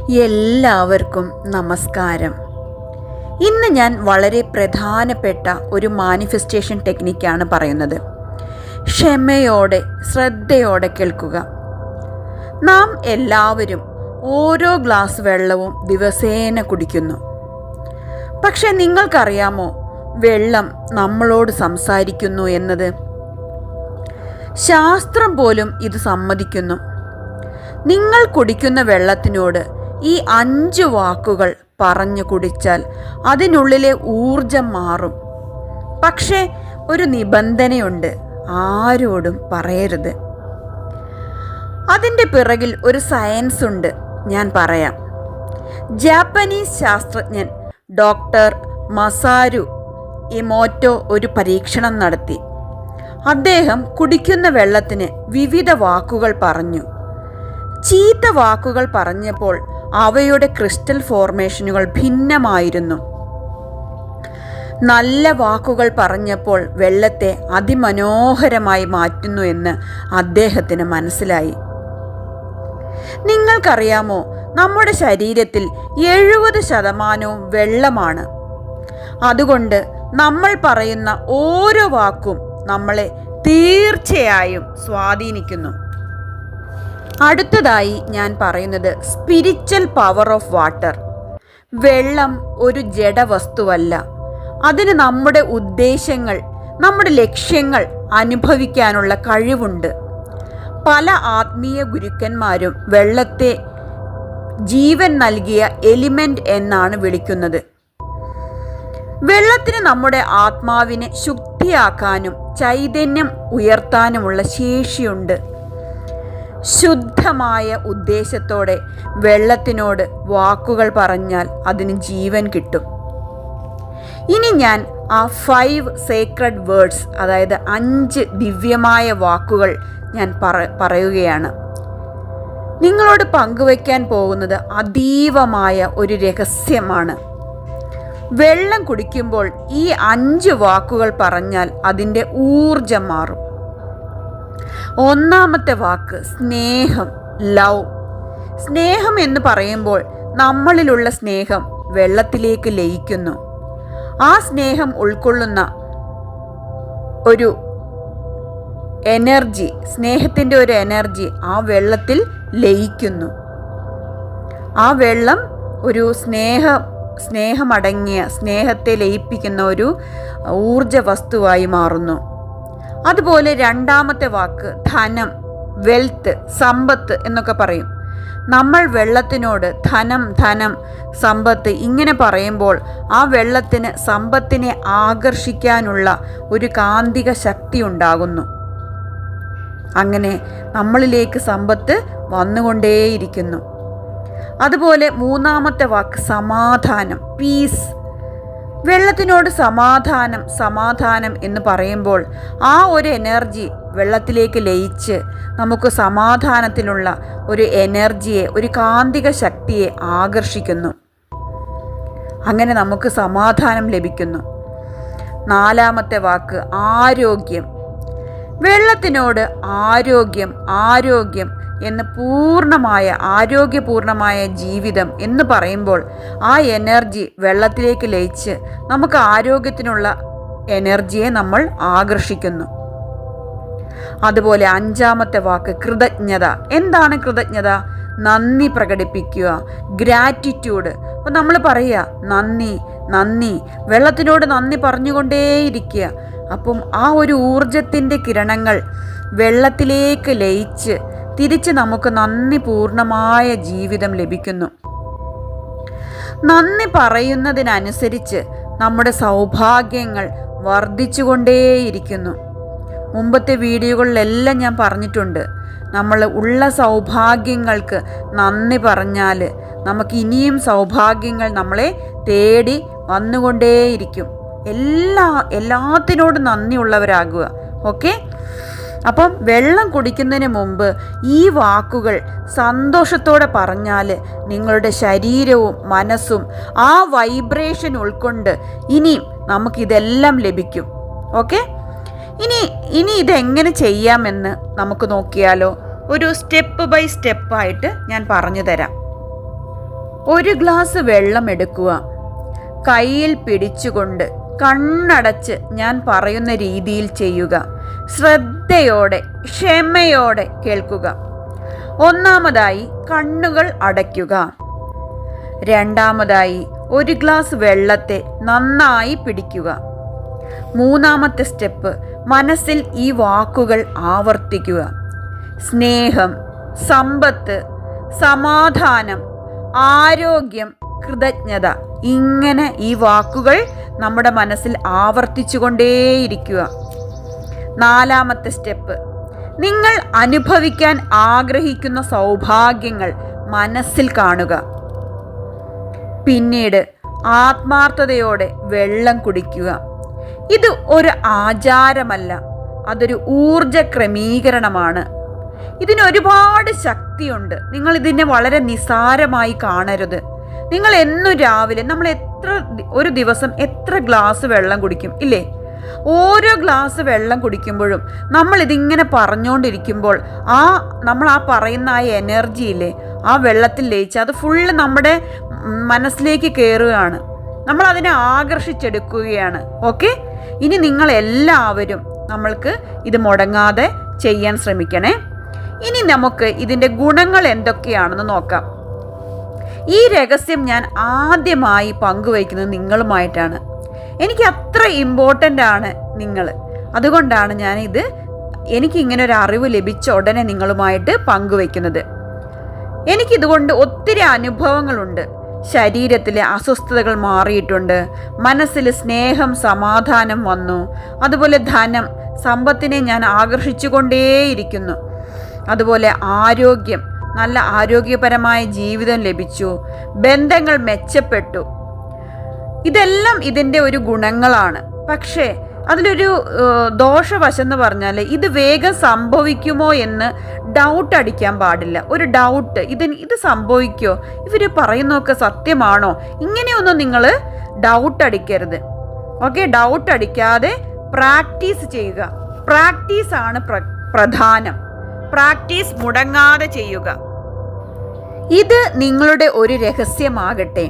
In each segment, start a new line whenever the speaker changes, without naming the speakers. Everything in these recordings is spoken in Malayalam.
എല്ലാവർക്കും നമസ്കാരം. ഇന്ന് ഞാൻ വളരെ പ്രധാനപ്പെട്ട ഒരു മാനിഫെസ്റ്റേഷൻ ടെക്നിക്കാണ് പറയുന്നത്. ക്ഷമയോടെ ശ്രദ്ധയോടെ കേൾക്കുക. നാം എല്ലാവരും ഓരോ ഗ്ലാസ് വെള്ളവും ദിവസേന കുടിക്കുന്നു. പക്ഷെ നിങ്ങൾക്കറിയാമോ വെള്ളം നമ്മളോട് സംസാരിക്കുന്നു എന്നത്? ശാസ്ത്രം പോലും ഇത് സമ്മതിക്കുന്നു. നിങ്ങൾ കുടിക്കുന്ന വെള്ളത്തിനോട് ഈ 5 വാക്കുകൾ പറഞ്ഞു കുടിച്ചാൽ അതിനുള്ളിലെ ഊർജം മാറും. പക്ഷേ ഒരു നിബന്ധനയുണ്ട്, ആരോടും പറയരുത്. അതിൻ്റെ പിറകിൽ ഒരു സയൻസ് ഉണ്ട്, ഞാൻ പറയാം. ജാപ്പനീസ് ശാസ്ത്രജ്ഞൻ ഡോക്ടർ മസാരു ഇമോറ്റോ ഒരു പരീക്ഷണം നടത്തി. അദ്ദേഹം കുടിക്കുന്ന വെള്ളത്തിന് വിവിധ വാക്കുകൾ പറഞ്ഞു. ചീത്ത വാക്കുകൾ പറഞ്ഞപ്പോൾ അവയുടെ ക്രിസ്റ്റൽ ഫോർമേഷനുകൾ ഭിന്നമായിരുന്നു. നല്ല വാക്കുകൾ പറഞ്ഞപ്പോൾ വെള്ളത്തെ അതിമനോഹരമായി മാറ്റുന്നു എന്ന് അദ്ദേഹത്തിന് മനസ്സിലായി. നിങ്ങൾക്കറിയാമോ, നമ്മുടെ ശരീരത്തിൽ 70% വെള്ളമാണ്. അതുകൊണ്ട് നമ്മൾ പറയുന്ന ഓരോ വാക്കും നമ്മളെ തീർച്ചയായും സ്വാധീനിക്കുന്നു. അടുത്തതായി ഞാൻ പറയുന്നത് സ്പിരിച്വൽ പവർ ഓഫ് വാട്ടർ. വെള്ളം ഒരു ജഡവസ്തുവല്ല. അതിന് നമ്മുടെ ഉദ്ദേശങ്ങൾ, നമ്മുടെ ലക്ഷ്യങ്ങൾ അനുഭവിക്കാനുള്ള കഴിവുണ്ട്. പല ആത്മീയ ഗുരുക്കന്മാരും വെള്ളത്തെ ജീവൻ നൽകിയ എലിമെന്റ് എന്നാണ് വിളിക്കുന്നത്. വെള്ളത്തിന് നമ്മുടെ ആത്മാവിനെ ശുദ്ധിയാക്കാനും ചൈതന്യം ഉയർത്താനുമുള്ള ശേഷിയുണ്ട്. ശുദ്ധമായ ഉദ്ദേശത്തോടെ വെള്ളത്തിനോട് വാക്കുകൾ പറഞ്ഞാൽ അതിന് ജീവൻ കിട്ടും. ഇനി ഞാൻ ആ 5 സേക്രഡ് വേർഡ്സ്, അതായത് 5 ദിവ്യമായ വാക്കുകൾ ഞാൻ പറയുകയാണ്. നിങ്ങളോട് പങ്കുവയ്ക്കാൻ പോകുന്നത് അതീവമായ ഒരു രഹസ്യമാണ്. വെള്ളം കുടിക്കുമ്പോൾ ഈ 5 വാക്കുകൾ പറഞ്ഞാൽ അതിൻ്റെ ഊർജം മാറും. ഒന്നാമത്തെ വാക്ക് സ്നേഹം, ലവ്. സ്നേഹം എന്ന് പറയുമ്പോൾ നമ്മളിലുള്ള സ്നേഹം വെള്ളത്തിലേക്ക് ലയിക്കുന്നു. ആ സ്നേഹം ഉൾക്കൊള്ളുന്ന ഒരു എനർജി, സ്നേഹത്തിൻ്റെ ഒരു എനർജി ആ വെള്ളത്തിൽ ലയിക്കുന്നു. ആ വെള്ളം ഒരു സ്നേഹമടങ്ങിയ, സ്നേഹത്തെ ലയിപ്പിക്കുന്ന ഒരു ഊർജ വസ്തുവായി മാറുന്നു. അതുപോലെ രണ്ടാമത്തെ വാക്ക് ധനം, വെൽത്ത്, സമ്പത്ത് എന്നൊക്കെ പറയും. നമ്മൾ വെള്ളത്തിനോട് ധനം, സമ്പത്ത് ഇങ്ങനെ പറയുമ്പോൾ ആ വെള്ളത്തിന് സമ്പത്തിനെ ആകർഷിക്കാനുള്ള ഒരു കാന്തിക ശക്തി ഉണ്ടാകുന്നു. അങ്ങനെ നമ്മളിലേക്ക് സമ്പത്ത് വന്നുകൊണ്ടേയിരിക്കുന്നു. അതുപോലെ മൂന്നാമത്തെ വാക്ക് സമാധാനം, പീസ്. വെള്ളത്തിനോട് സമാധാനം എന്ന് പറയുമ്പോൾ ആ ഒരു എനർജി വെള്ളത്തിലേക്ക് ലയിച്ച് നമുക്ക് സമാധാനത്തിനുള്ള ഒരു എനർജിയെ, ഒരു കാന്തിക ശക്തിയെ ആകർഷിക്കുന്നു. അങ്ങനെ നമുക്ക് സമാധാനം ലഭിക്കുന്നു. നാലാമത്തെ വാക്ക് ആരോഗ്യം. വെള്ളത്തിനോട് ആരോഗ്യം എന്ന് ആരോഗ്യപൂർണമായ ജീവിതം എന്ന് പറയുമ്പോൾ ആ എനർജി വെള്ളത്തിലേക്ക് ലയിച്ച് നമുക്ക് ആരോഗ്യത്തിനുള്ള എനർജിയെ നമ്മൾ ആകർഷിക്കുന്നു. അതുപോലെ അഞ്ചാമത്തെ വാക്ക് കൃതജ്ഞത. എന്താണ് കൃതജ്ഞത? നന്ദി പ്രകടിപ്പിക്കുക, ഗ്രാറ്റിറ്റ്യൂഡ്. അപ്പോൾ നമ്മൾ പറയുക നന്ദി, വെള്ളത്തിനോട് നന്ദി പറഞ്ഞുകൊണ്ടേയിരിക്കുക. അപ്പം ആ ഒരു ഊർജത്തിൻ്റെ കിരണങ്ങൾ വെള്ളത്തിലേക്ക് ലയിച്ച് തിരിച്ച് നമുക്ക് നന്ദിപൂർണമായ ജീവിതം ലഭിക്കുന്നു. നന്ദി പറയുന്നതിനനുസരിച്ച് നമ്മുടെ സൗഭാഗ്യങ്ങൾ വർദ്ധിച്ചുകൊണ്ടേയിരിക്കുന്നു. മുമ്പത്തെ വീഡിയോകളിലെല്ലാം ഞാൻ പറഞ്ഞിട്ടുണ്ട്, നമ്മൾ ഉള്ള സൗഭാഗ്യങ്ങൾക്ക് നന്ദി പറഞ്ഞാൽ നമുക്ക് ഇനിയും സൗഭാഗ്യങ്ങൾ നമ്മളെ തേടി വന്നുകൊണ്ടേയിരിക്കും. എല്ലാത്തിനോടും നന്ദിയുള്ളവരാകുക. ഓക്കെ? അപ്പം വെള്ളം കുടിക്കുന്നതിന് മുമ്പ് ഈ വാക്കുകൾ സന്തോഷത്തോടെ പറഞ്ഞാൽ നിങ്ങളുടെ ശരീരവും മനസ്സും ആ വൈബ്രേഷൻ ഉൾക്കൊണ്ട് ഇനിയും നമുക്കിതെല്ലാം ലഭിക്കും. ഓക്കെ? ഇനി ഇതെങ്ങനെ ചെയ്യാമെന്ന് നമുക്ക് നോക്കിയാലോ? ഒരു സ്റ്റെപ്പ് ബൈ സ്റ്റെപ്പായിട്ട് ഞാൻ പറഞ്ഞു തരാം. ഒരു ഗ്ലാസ് വെള്ളം എടുക്കുക. കയ്യിൽ പിടിച്ചുകൊണ്ട് കണ്ണടച്ച് ഞാൻ പറയുന്ന രീതിയിൽ ചെയ്യുക. ശ്രദ്ധയോടെ ക്ഷമയോടെ കേൾക്കുക. ഒന്നാമതായി കണ്ണുകൾ അടയ്ക്കുക. രണ്ടാമതായി ഒരു ഗ്ലാസ് വെള്ളത്തെ നന്നായി പിടിക്കുക. മൂന്നാമത്തെ സ്റ്റെപ്പ്, മനസ്സിൽ ഈ വാക്കുകൾ ആവർത്തിക്കുക. സ്നേഹം, സമ്പത്ത്, സമാധാനം, ആരോഗ്യം, കൃതജ്ഞത. ഇങ്ങനെ ഈ വാക്കുകൾ നമ്മുടെ മനസ്സിൽ ആവർത്തിച്ചു കൊണ്ടേയിരിക്കുക. നാലാമത്തെ സ്റ്റെപ്പ്, നിങ്ങൾ അനുഭവിക്കാൻ ആഗ്രഹിക്കുന്ന സൗഭാഗ്യങ്ങൾ മനസ്സിൽ കാണുക. പിന്നീട് ആത്മാർത്ഥതയോടെ വെള്ളം കുടിക്കുക. ഇത് ഒരു ആചാരമല്ല, അതൊരു ഊർജ ക്രമീകരണമാണ്. ഇതിന് ഒരുപാട് ശക്തിയുണ്ട്. നിങ്ങൾ ഇതിനെ വളരെ നിസ്സാരമായി കാണരുത്. നിങ്ങൾ എന്നും രാവിലെ ഒരു ദിവസം എത്ര ഗ്ലാസ് വെള്ളം കുടിക്കും ഇല്ലേ? ഓരോ ഗ്ലാസ് വെള്ളം കുടിക്കുമ്പോഴും ഇതിങ്ങനെ പറഞ്ഞുകൊണ്ടിരിക്കുമ്പോൾ നമ്മൾ പറയുന്ന ആ എനർജി ഇല്ലേ, ആ വെള്ളത്തിൽ ലയിച്ച് അത് ഫുള്ള് നമ്മുടെ മനസ്സിലേക്ക് കയറുകയാണ്. നമ്മൾ അതിനെ ആകർഷിച്ചെടുക്കുകയാണ്. ഓക്കെ, ഇനി നിങ്ങൾ എല്ലാവരും നമ്മൾക്ക് ഇത് മുടങ്ങാതെ ചെയ്യാൻ ശ്രമിക്കണേ. ഇനി നമുക്ക് ഇതിൻ്റെ ഗുണങ്ങൾ എന്തൊക്കെയാണെന്ന് നോക്കാം. ഈ രഹസ്യം ഞാൻ ആദ്യമായി പങ്കുവയ്ക്കുന്നത് നിങ്ങളുമായിട്ടാണ്. എനിക്ക് അത്ര ഇമ്പോർട്ടൻ്റ് ആണ് നിങ്ങൾ. അതുകൊണ്ടാണ് എനിക്കിങ്ങനെ ഒരു അറിവ് ലഭിച്ച ഉടനെ നിങ്ങളുമായിട്ട് പങ്കുവയ്ക്കുന്നത്. എനിക്കിതുകൊണ്ട് ഒത്തിരി അനുഭവങ്ങളുണ്ട്. ശരീരത്തിലെ അസ്വസ്ഥതകൾ മാറിയിട്ടുണ്ട്. മനസ്സിൽ സ്നേഹം, സമാധാനം വന്നു. അതുപോലെ ധനം, സമ്പത്തിനെ ഞാൻ ആകർഷിച്ചു കൊണ്ടേയിരിക്കുന്നു. അതുപോലെ ആരോഗ്യം, നല്ല ആരോഗ്യപരമായ ജീവിതം ലഭിച്ചു. ബന്ധങ്ങൾ മെച്ചപ്പെട്ടു. ഇതെല്ലാം ഇതിൻ്റെ ഒരു ഗുണങ്ങളാണ്. പക്ഷേ അതിലൊരു ദോഷവശം എന്ന് പറഞ്ഞാൽ ഇത് വേഗം സംഭവിക്കുമോ എന്ന് ഡൗട്ട് അടിക്കാൻ പാടില്ല. ഒരു ഡൗട്ട്, ഇത് സംഭവിക്കുമോ, ഇവർ പറയുന്നതൊക്കെ സത്യമാണോ, ഇങ്ങനെയൊന്നും നിങ്ങൾ ഡൗട്ട് അടിക്കരുത്. ഓക്കെ, ഡൗട്ട് അടിക്കാതെ പ്രാക്ടീസ് ചെയ്യുക. പ്രാക്ടീസാണ് പ്രധാനം. പ്രാക്ടീസ് മുടങ്ങാതെ ചെയ്യുക. ഇത് നിങ്ങളുടെ ഒരു രഹസ്യമാകട്ടെ.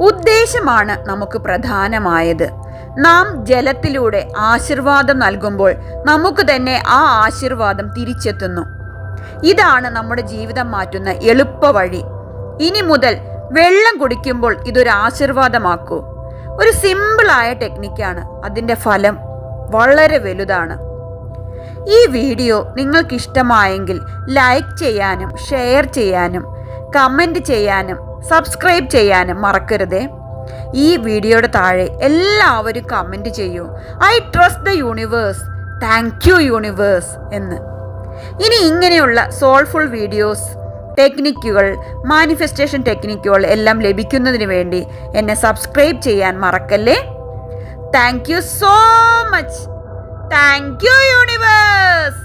ഉദ്ദേശമാണ് നമുക്ക് പ്രധാനമായത്. നാം ജലത്തിലൂടെ ആശീർവാദം നൽകുമ്പോൾ നമുക്ക് തന്നെ ആ ആശീർവാദം തിരിച്ചെത്തുന്നു. ഇതാണ് നമ്മുടെ ജീവിതം മാറ്റുന്ന എളുപ്പ വഴി. ഇനി മുതൽ വെള്ളം കുടിക്കുമ്പോൾ ഇതൊരു ആശീർവാദമാക്കൂ. ഒരു സിമ്പിളായ ടെക്നിക്കാണ്. അതിൻ്റെ ഫലം വളരെ വലുതാണ്. ഈ വീഡിയോ നിങ്ങൾക്കിഷ്ടമായെങ്കിൽ ലൈക്ക് ചെയ്യാനും ഷെയർ ചെയ്യാനും കമൻറ്റ് ചെയ്യാനും സബ്സ്ക്രൈബ് ചെയ്യാനും മറക്കരുതേ. ഈ വീഡിയോയുടെ താഴെ എല്ലാവരും കമൻറ്റ് ചെയ്യൂ, I trust the universe, thank you universe എന്ന്. ഇനി ഇങ്ങനെയുള്ള സോൾഫുൾ വീഡിയോസ്, ടെക്നിക്കുകൾ, മാനിഫെസ്റ്റേഷൻ ടെക്നിക്കുകൾ എല്ലാം ലഭിക്കുന്നതിന് വേണ്ടി എന്നെ സബ്സ്ക്രൈബ് ചെയ്യാൻ മറക്കല്ലേ. Thank you so much. Thank you universe.